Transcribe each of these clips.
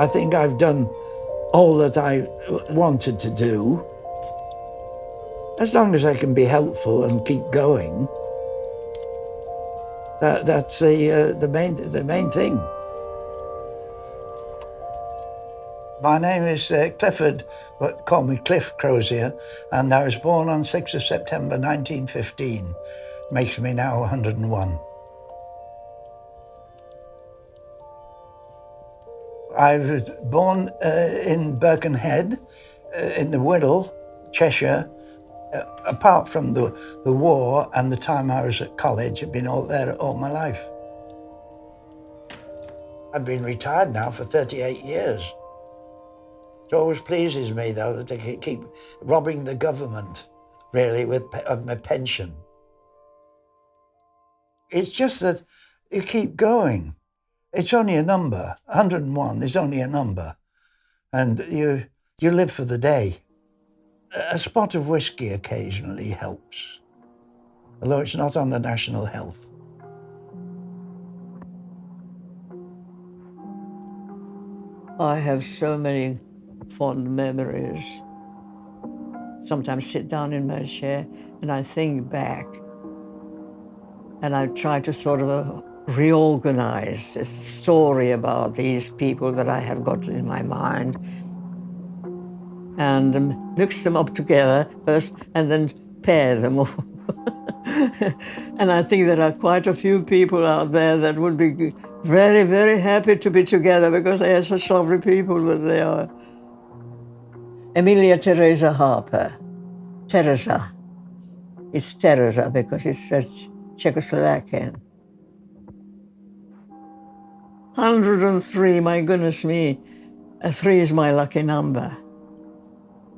I think I've done all that I wanted to do. As long as I can be helpful and keep going, that's the main thing. My name is Clifford, but call me Cliff Crozier, and I was born on 6th of September 1915. Makes me now 101. I was born in Birkenhead, in the Wirral, Cheshire. Apart from the war and the time I was at college, I've been all there all my life. I've been retired now for 38 years. It always pleases me, though, that they keep robbing the government, really, of my pension. It's just that you keep going. It's only a number. 101 is only a number. And you live for the day. A spot of whiskey occasionally helps, although it's not on the national health. I have so many fond memories. Sometimes sit down in my chair and I think back, and I try to sort of reorganize this story about these people that I have got in my mind, and mix them up together first and then pair them all. And I think there are quite a few people out there that would be very, very happy to be together because they are such lovely people that they are. Emilia Teresa Harper. Teresa. It's Teresa because it's Czechoslovakian. 103, my goodness me. 3 is my lucky number.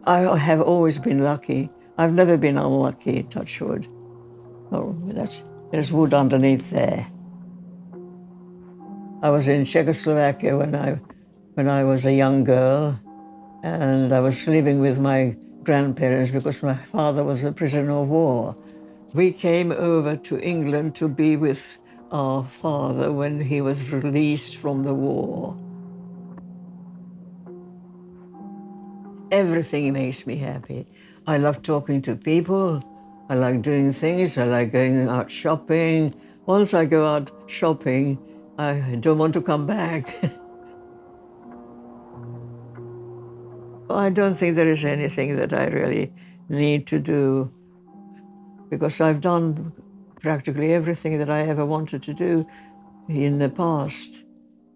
I have always been lucky. I've never been unlucky, touch wood. Oh, there's wood underneath there. I was in Czechoslovakia when I was a young girl, and I was living with my grandparents because my father was a prisoner of war. We came over to England to be with our father when he was released from the war. Everything makes me happy. I love talking to people. I like doing things. I like going out shopping. Once I go out shopping, I don't want to come back. I don't think there is anything that I really need to do because I've done practically everything that I ever wanted to do in the past.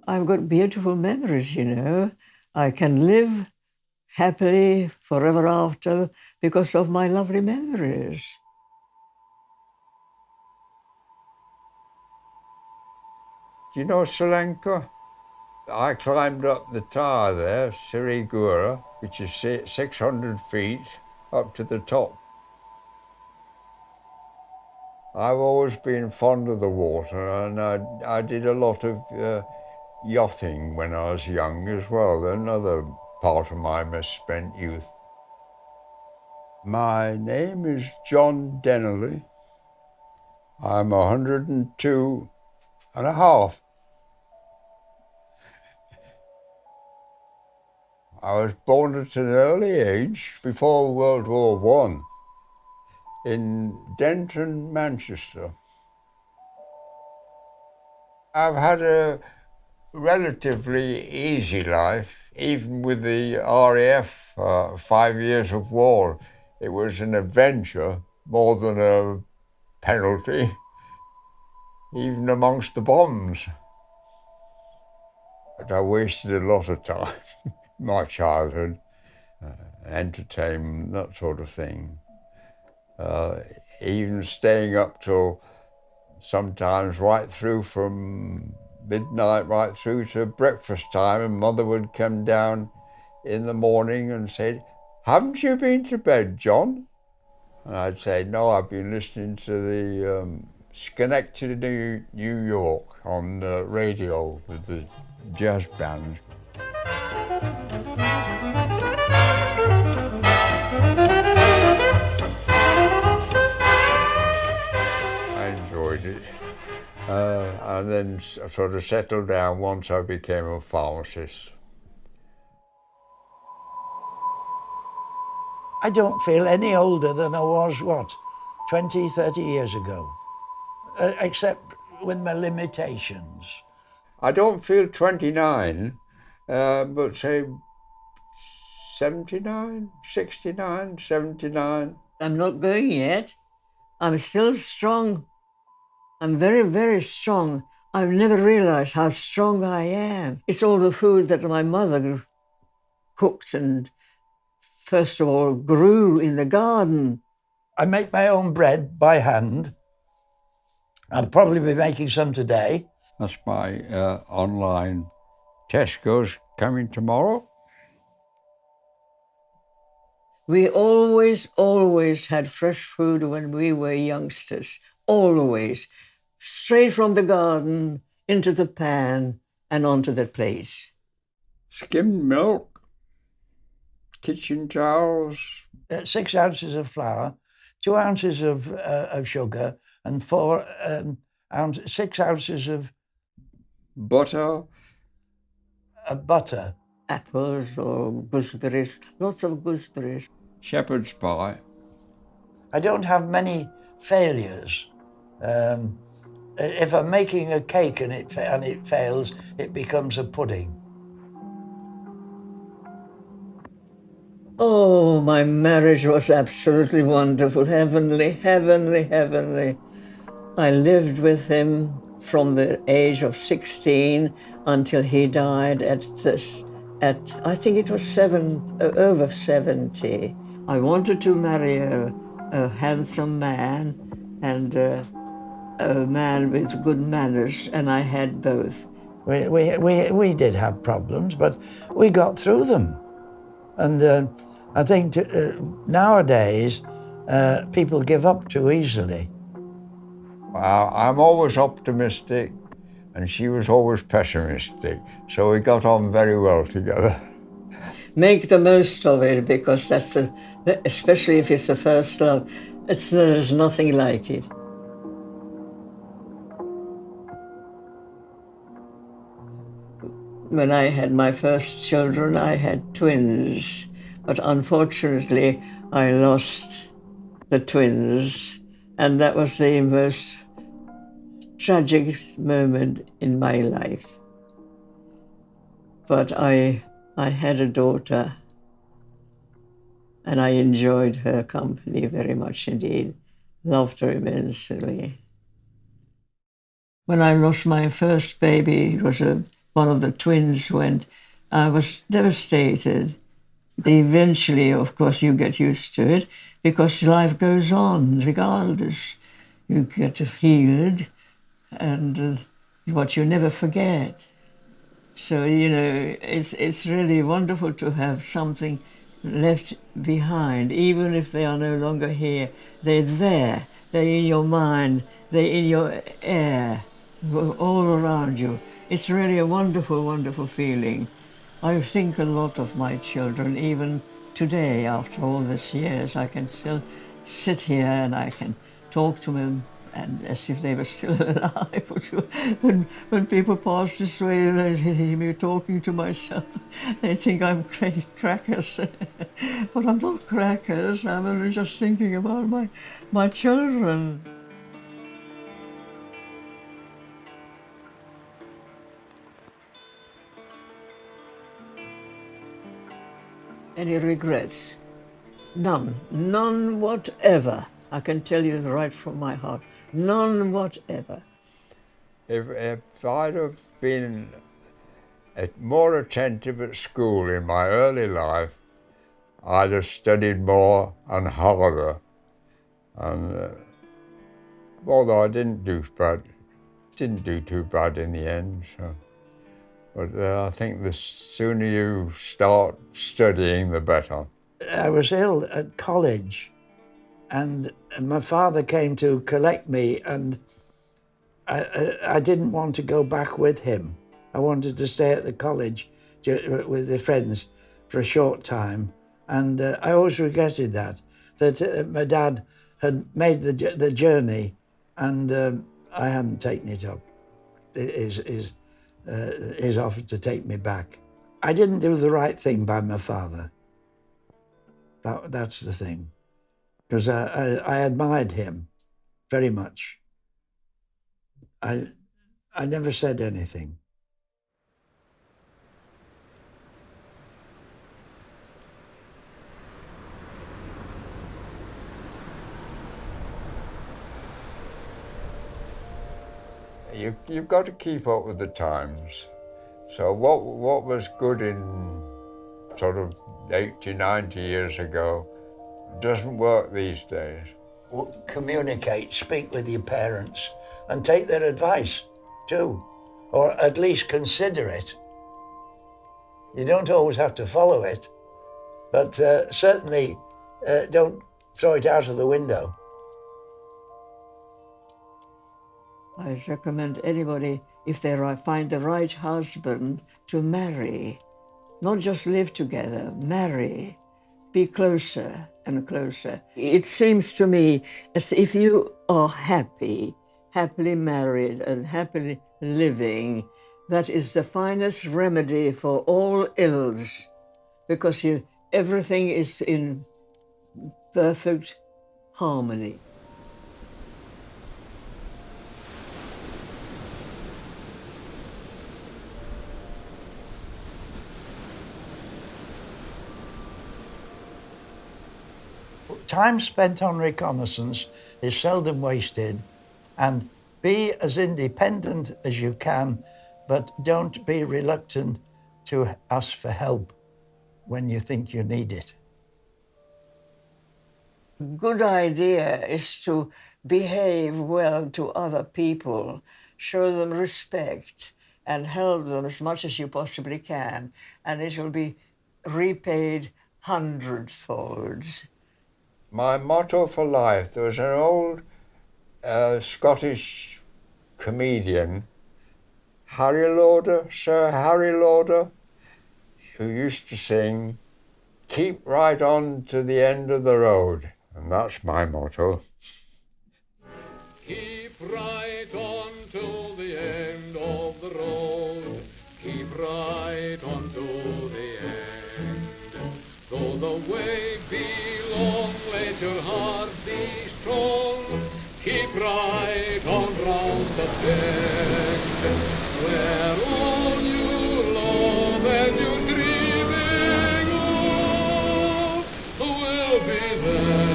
I've got beautiful memories, you know. I can live happily forever after because of my lovely memories. Do you know Sri Lanka? I climbed up the tower there, Sirigura, which is 600 feet up to the top. I've always been fond of the water, and I did a lot of yachting when I was young as well, another part of my misspent youth. My name is John Dennerley. I'm 102 and a half. I was born at an early age, before World War I, in Denton, Manchester. I've had a relatively easy life, even with the RAF 5 years of war. It was an adventure more than a penalty, even amongst the bombs. But I wasted a lot of time, my childhood, entertainment, that sort of thing. Even staying up till sometimes right through from midnight right through to breakfast time, and Mother would come down in the morning and say, "Haven't you been to bed, John?" And I'd say, "No, I've been listening to the Schenectady, New York on the radio with the jazz band." I enjoyed it. And then sort of settled down once I became a pharmacist. I don't feel any older than I was, what, 20, 30 years ago, except with my limitations. I don't feel 29, but say 79, 69, 79. I'm not going yet. I'm still strong. I'm very, very strong. I've never realized how strong I am. It's all the food that my mother cooked and, first of all, grew in the garden. I make my own bread by hand. I'll probably be making some today. That's my online. Tesco's coming tomorrow. We always had fresh food when we were youngsters. Always. Straight from the garden into the pan and onto the plate. Skimmed milk, kitchen towels. 6 ounces of flour, 2 ounces of sugar, and 6 ounces of Butter. butter. Apples or gooseberries, lots of gooseberries. Shepherd's pie. I don't have many failures. If I'm making a cake and it fails, it becomes a pudding. Oh, my marriage was absolutely wonderful, heavenly, heavenly, heavenly. I lived with him from the age of 16 until he died at I think it was over 70. I wanted to marry a handsome man and a man with good manners, and I had both. We did have problems, but we got through them. And I think nowadays people give up too easily. I'm always optimistic, and she was always pessimistic, so we got on very well together. Make the most of it, because that's especially if it's the first love, there's nothing like it. When I had my first children, I had twins, but unfortunately I lost the twins, and that was the most tragic moment in my life. But I had a daughter, and I enjoyed her company very much indeed, loved her immensely. When I lost my first baby, it was one of the twins went, I was devastated. Eventually, of course, you get used to it, because life goes on regardless. You get healed, and what you never forget. So, it's really wonderful to have something left behind, even if they are no longer here. They're there, they're in your mind, they're in your air, all around you. It's really a wonderful, wonderful feeling. I think a lot of my children, even today, after all these years. I can still sit here and I can talk to them, and as if they were still alive. When people pass this way, they hear me talking to myself. They think I'm crackers. But I'm not crackers. I'm only just thinking about my children. Any regrets? None. None whatever. I can tell you right from my heart. None whatever. If I'd have been more attentive at school in my early life, I'd have studied more and harder. And although I didn't do too bad in the end. So. But I think the sooner you start studying, the better. I was ill at college, and my father came to collect me, and I didn't want to go back with him. I wanted to stay at the college with the friends for a short time, and I always regretted that my dad had made the journey, and I hadn't taken it up. His offer to take me back. I didn't do the right thing by my father. That's the thing. Because I admired him very much. I never said anything. You've got to keep up with the times. So what was good in sort of 80, 90 years ago doesn't work these days. Communicate, speak with your parents, and take their advice too, or at least consider it. You don't always have to follow it, but certainly don't throw it out of the window. I recommend anybody, if they find the right husband, to marry. Not just live together, marry. Be closer and closer. It seems to me as if you are happily married and happily living, that is the finest remedy for all ills, because everything is in perfect harmony. Time spent on reconnaissance is seldom wasted, and be as independent as you can, but don't be reluctant to ask for help when you think you need it. Good idea is to behave well to other people, show them respect, and help them as much as you possibly can, and it will be repaid hundredfolds. My motto for life, there was an old Scottish comedian, Sir Harry Lauder, who used to sing, "Keep right on to the end of the road," and that's my motto. Keep right on till the end of the road. Keep right on to the end. Though the way be long, let your heart be strong. Keep right on round the bend. Where all you love and you dreaming of will be there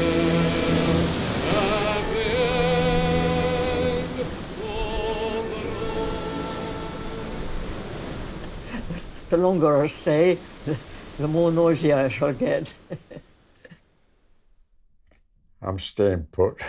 at the end of the road. The longer I stay, the more noisy I shall get. I'm staying put.